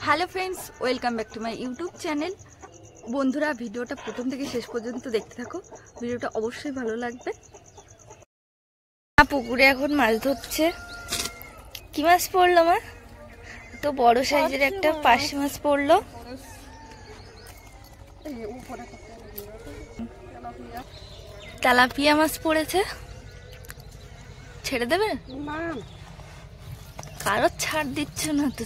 Hello friends, welcome back to my YouTube channel. বন্ধুরা, ভিডিওটা প্রথম থেকে শেষ পর্যন্ত দেখতে থাকো, ভিডিওটা অবশ্যই ভালো লাগবে। পুকুরে এখন মাছ ধরছে। কি মাছ পড়লো মা? তো বড় সাইজের একটা পার্শে মাছ পড়লো। তেলাপিয়া মাছ পড়েছে। ছেড়ে দেবে? কারো ছাড় দিচ্ছ না তো।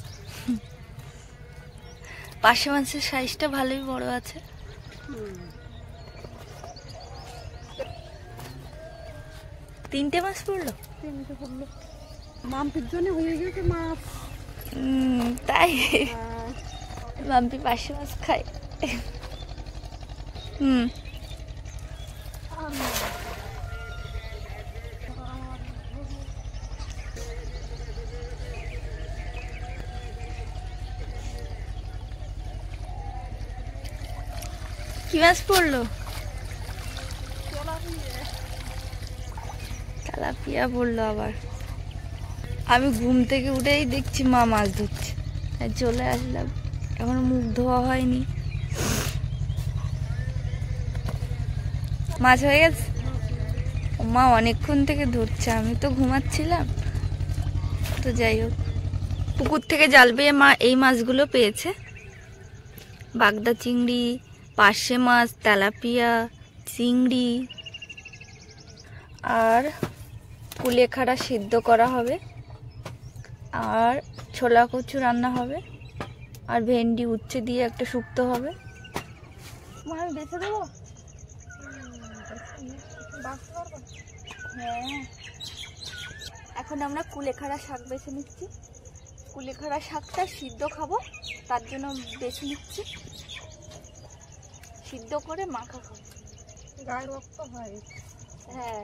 পার্শে মাছের সাইজটা ভালোই বড় আছে। তিনটে মাছ পড়লো। মাম্পির জন্য হয়ে গেছে মাছ। তাই মাম্পি পার্শে মাছ খায়। কি মাছ পড়লো? তেলাপিয়া পড়লো আবার। আমি ঘুম থেকে উঠেই দেখছি মা মাছ ধরছে, তাই চলে আসলাম। এখনো মুখ ধোয়া হয়নি। মাছ হয়ে গেছে? মা অনেকক্ষণ থেকে ধরছে, আমি তো ঘুমাচ্ছিলাম। তো যাই হোক, পুকুর থেকে জাল বেয়ে মা এই মাছগুলো পেয়েছে। বাগদা চিংড়ি, পার্শে মাছ, তেলাপিয়া, চিংড়ি আর কুলেখাড়া সিদ্ধ করা হবে, আর ছোলা কচু রান্না হবে, আর ভেন্ডি উচ্ছে দিয়ে একটা শুক্তো হবে। মা আমি বেছে দেবো? হ্যাঁ, এখন আমরা কুলেখাড়া শাক বেছে নিচ্ছি। কুলেখাড়া শাকটা সিদ্ধ খাবো, তার জন্য বেছে নিচ্ছি। সিদ্ধ করে মাখা খাবো, গায়ে রক্ত হয়। হ্যাঁ,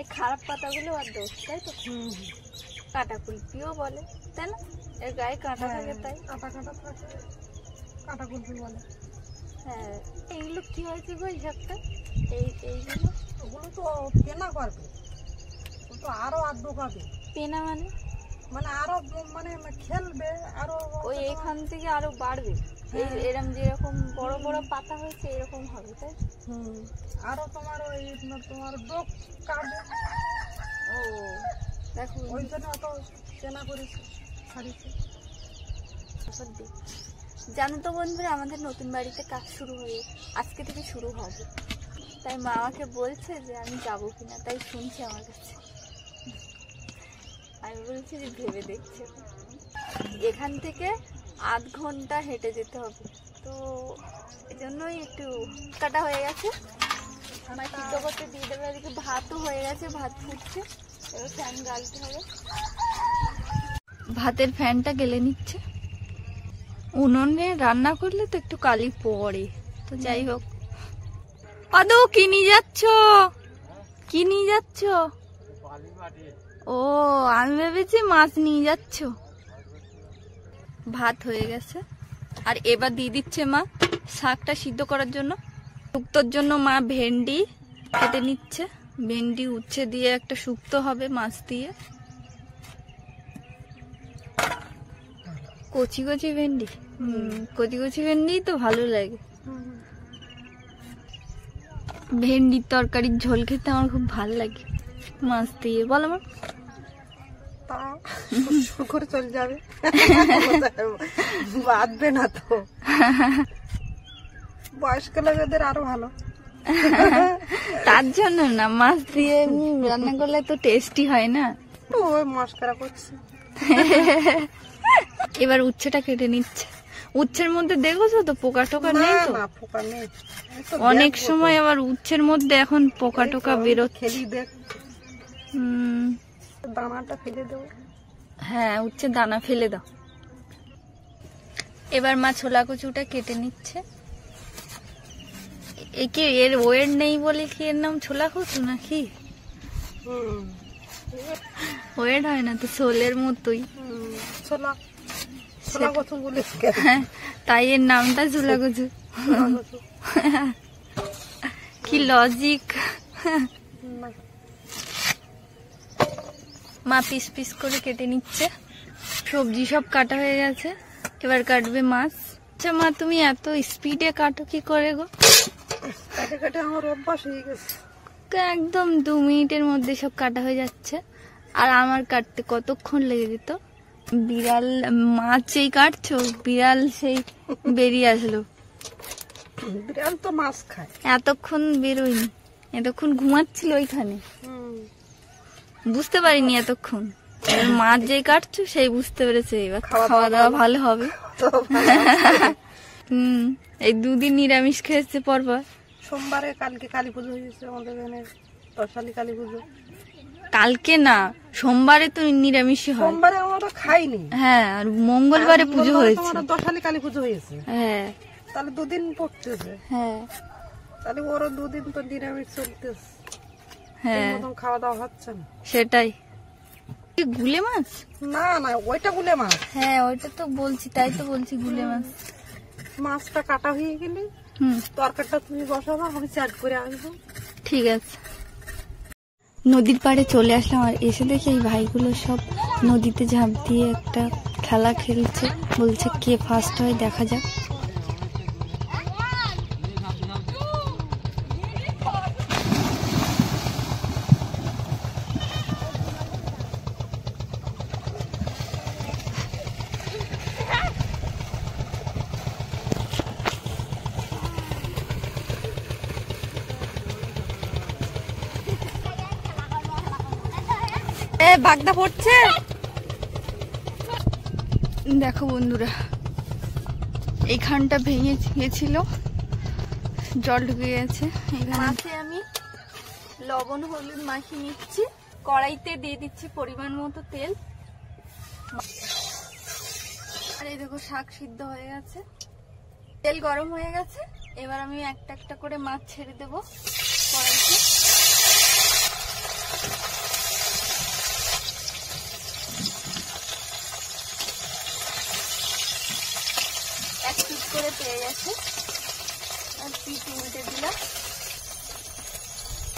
এই খারাপ পাতাগুলো আর দোষ, তাই তো। কাটা কুলপিও বলে, তাই না? এর গায়ে কাঁটা থাকে, তাই কাটা কাটা থাকে, কাটা কুলপি বলে। হ্যাঁ, এইগুলো কি হয়েছে গো এই শাকটা? এইগুলো ওগুলো তো পেনা করবে, ও তো আরো আর ঢোকাবে। পেনা মানে? মানে আরো মানে খেলবে আরো, ওই এখান থেকে আরো বাড়বে। এরকম যেরকম বড় বড় পাতা হয়েছে এরকম হবে, তাই। আরো তোমার ওই তোমার ডোক কাটবে। ও দেখো, ওই জন্য অত পেনা করেছে, ছাড়িয়েছে। জানো তো বন্ধুরা, আমাদের নতুন বাড়িতে কাজ শুরু হয়ে আজকে থেকে শুরু হবে। তাই মা আমাকে বলছে যে আমি যাবো কিনা, তাই শুনছি আমার কাছে। আমি বলছি যে ভেবে দেখছি। এখান থেকে আধ ঘন্টা হেঁটে যেতে হবে, তো এজন্যই একটু কাটা হয়ে গেছে। আমার সিদ্ধ করতে দিয়ে দেবে। এদিকে ভাতও হয়ে গেছে, ভাত ফুটছে, এবার ফ্যান জ্বালতে হবে। ভাতের ফ্যানটা গেলে নিচ্ছে। উনুনে রান্না করলে তো একটু কালি পড়ে, তো যাই হোক। আদৌ কি নিয়ে যাচ্ছ? কি নিয়ে যাচ্ছ? ও, আমি ভেবেছি মাছ নিয়ে যাচ্ছ। ভাত হয়ে গেছে, আর এবার দিয়ে দিচ্ছে মা শাকটা সিদ্ধ করার জন্য। শুক্তোর জন্য মা ভেন্ডি কেটে নিচ্ছে। ভেন্ডি উচ্ছে দিয়ে একটা শুক্তো হবে মাছ দিয়ে। কচি কচি ভেন্ডি, কচি কচি ভেন্ডি তো ভালো লাগে। ভেন্ডির তরকারির ঝোল খেতে আমার খুব ভালো লাগে মাছ দিয়ে। বলো মা। করে চলে যাবে, বাঁধবে না তো। বয়স্ক লোকেদের আরো ভালো। তার জন্য না, মাছ দিয়ে রান্না করলে তো টেস্টি হয় না। ওই মশকরা করছে। এবার উচ্ছেটা কেটে নিচ্ছে। উচ্ছের মধ্যে দেখেছো তো পোকা টোকা নেই তো? পোকা নেই। অনেক সময় আবার উচ্ছের মধ্যে এখন পোকা টোকা বেরোচ্ছে। দানাটা ফেলে দেবো। হ্যাঁ, উচ্ছের দানা ফেলে দাও। এবার মা ছোলা কচুটা কেটে নিচ্ছে। একে এর ওয়েট নেই বলে কি এর নাম ছোলা কচু নাকি? ওয়েট হয় না তো, শোলের মতোই। ছোলা কচু বলে, হ্যাঁ, তাই এর নামটা ছোলা কচু। কি লজিক। মা পিস পিস করে কেটে নিচ্ছে। সবজি সব কাটা হয়ে গেছে, এবার কাটবে মাছ। আচ্ছা মা, তুমি এত স্পিডে কাটো কি করে গো? কাটে কাটে আমার অভ্যাস হয়ে গেছে। একদম 2 মিনিটের মধ্যে সব কাটা হয়ে যাচ্ছে। আর আমার কাটতে কতক্ষণ লেগে যেত। বিড়াল, মাছ যেই কাটছো বিড়াল সেই বেরিয়ে আসলো। বিড়াল তো মাছ খায়। এতক্ষণ বেরোয়নি, এতক্ষণ ঘুমাচ্ছিল ওইখানে, বুঝতে পারিনি এতক্ষণ। এবার মাছ যেই কাটছো সেই বুঝতে পেরেছে এবার খাওয়া দাওয়া ভালো হবে। এই 2 দিন নিরামিষ খেয়েছে পরপর। সোমবারে কালকে কালী পুজো হয়েছে আমাদের এখানে, দশালি কালী পুজো। কালকে না, সোমবারে তো নিরামিষই হয়। সোমবারে আমরা খাইনি। হ্যাঁ, আর মঙ্গলবারে পুজো হয়েছে। দশালি কালী পুজো হয়েছে। হ্যাঁ তাহলে 2 দিন পড়তেছে। হ্যাঁ তাহলে ওরও 2 দিন তো নিরামিষ চলতেছে। হ্যাঁ, খাওয়া দাওয়া হচ্ছে না। সেটাই। গুলে মাছ? না না, ওইটা গুলে মাছ। হ্যাঁ ওইটা তো বলছি, তাই তো বলছি গুলে মাছ। মাছটা কাটা হয়ে গেলে তরকারিটা তুমি বসাবো, আমি চাট করে আসবো। ঠিক আছে। নদীর পাড়ে চলে আসলাম, আর এসে দেখি এই ভাইগুলো সব নদীতে ঝাঁপ দিয়ে একটা খেলা খেলছে। বলছে কে ফার্স্ট হয় দেখা যাক। বাগদা পড়ছে। দেখো বন্ধুরা, এইখানটা ভেঙে গেছিল, জল ঢুকে গেছে। মাছে আমি লবণ হলুদ মাখিয়ে নিচ্ছি, কড়াইতে দিয়ে দিচ্ছি পরিমাণ মতো তেল। আর এই দেখো শাক সিদ্ধ হয়ে গেছে, তেল গরম হয়ে গেছে। এবার আমি একটা একটা করে মাছ ছেড়ে দেবো কড়াইতে। এক পিস করে পেয়ে গেছে, আর পিস উল্টে দিলাম।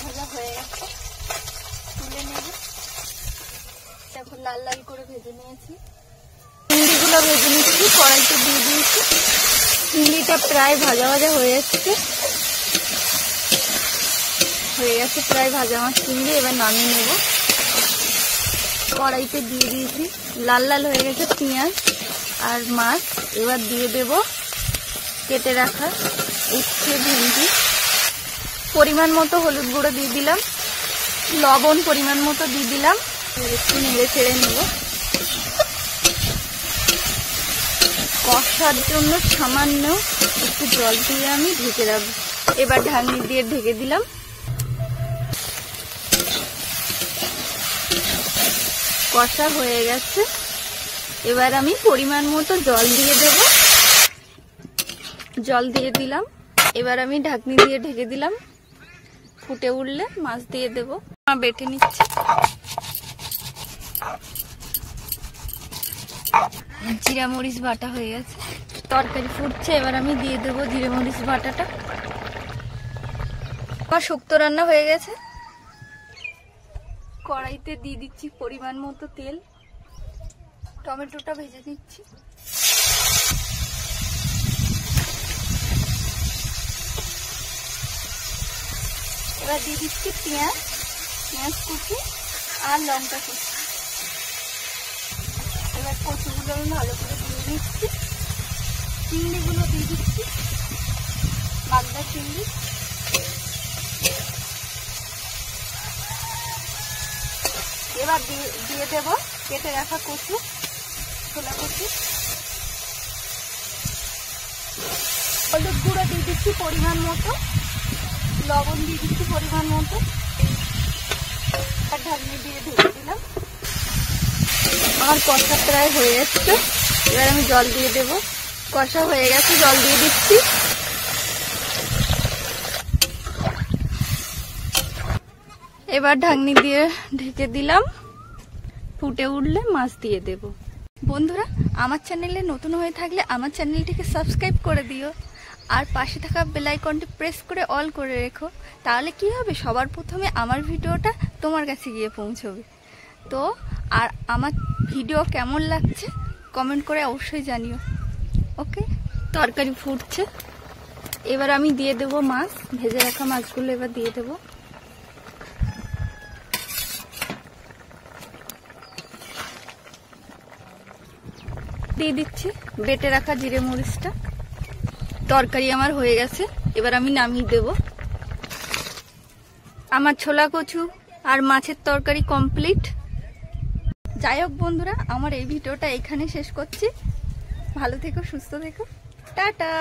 ভাজা হয়ে গেছে, তুলে নেব। দেখো লাল লাল করে ভেজে নিয়েছি। চিংড়িগুলো ভেজে নিচ্ছি, কড়াইতে দিয়ে দিয়েছি। চিংড়িটা প্রায় ভাজা ভাজা হয়ে যাচ্ছে, প্রায় ভাজা আমার চিংড়ি। এবার নামিয়ে নেব। কড়াইতে দিয়ে দিয়েছি, লাল লাল হয়ে গেছে পেঁয়াজ আর মাছ। এবার দিয়ে দেব কেটে রাখা উচ্ছে, ভেন্ডি। পরিমাণ মতো হলুদ গুঁড়ো দিয়ে দিলাম, লবণ পরিমাণ মতো দিয়ে দিলাম। একটু নেড়ে ছেড়ে নেব। কষার জন্য সামান্য একটু জল দিয়ে আমি ঢেকে রাখবো। এবার ঢাকনি দিয়ে ঢেকে দিলাম। কষা হয়ে গেছে, এবার আমি পরিমাণ মতো জল দিয়ে দেব। জল দিয়ে দিলাম। এবার আমি ঢাকনি দিয়ে ঢেকে দিলাম। ফুটে উঠলে মাছ দিয়ে দেব। বেটে নিচ্ছি। জিরা মরিচ বাটা হয়ে গেছে, তরকারি ফুটছে। এবার আমি দিয়ে দেবো জিরা মরিচ বাটাটা। আমার শুক্তো রান্না হয়ে গেছে। কড়াইতে দিয়ে দিচ্ছি পরিমাণ মতো তেল। টমেটোটা ভেজে নিচ্ছি। এবার দিয়ে দিচ্ছি পেঁয়াজ কুচি আর লঙ্কা কুচি। এবার কচুগুলো আমি ভালো করে দিয়ে দিচ্ছি। চিংড়িগুলো দিয়ে দিচ্ছি, বাগদা চিংড়ি। এবার দিয়ে দেব কেটে রাখা কচু, ছোলা কচু। হলুদ গুঁড়ো দিয়ে দিচ্ছি পরিমাণ মতো, লবণ দিয়ে দিচ্ছি পরিমাণ মতো। আর ঢাকনি দিয়ে ঢেকে দিলাম। আমার কষা প্রায় হয়ে যাচ্ছে। এবার আমি জল দিয়ে দেব। কষা হয়ে গেছে, জল দিয়ে দিচ্ছি। এবার ঢাকনি দিয়ে ঢেকে দিলাম। ফুটে উঠলে মাছ দিয়ে দেব। বন্ধুরা, আমার চ্যানেলে নতুন হয়ে থাকলে আমার চ্যানেলটিকে সাবস্ক্রাইব করে দিও, আর পাশে থাকা বেল আইকনটি প্রেস করে অল করে রেখো। তাহলে কি হবে, সবার প্রথমে আমার ভিডিওটা তোমার কাছে গিয়ে পৌঁছবে। তো আর আমার ভিডিও কেমন লাগছে কমেন্ট করে অবশ্যই জানিও। ওকে, তরকারি ফুটছে, এবার আমি দিয়ে দেব মাছ, ভেজে রাখা মাছগুলো এবার দিয়ে দেব। দিয়ে দিচ্ছি বেটে রাখা জিরে মরিচটা। তরকারি আমার হয়ে গেছে, এবার আমি নামিয়ে দেব। আমার ছোলা কচু আর মাছের তরকারি কমপ্লিট। যাই হোক বন্ধুরা, আমার এই ভিডিওটা এখানে শেষ করছি। ভালো থেকো, সুস্থ থেকো, টাটা।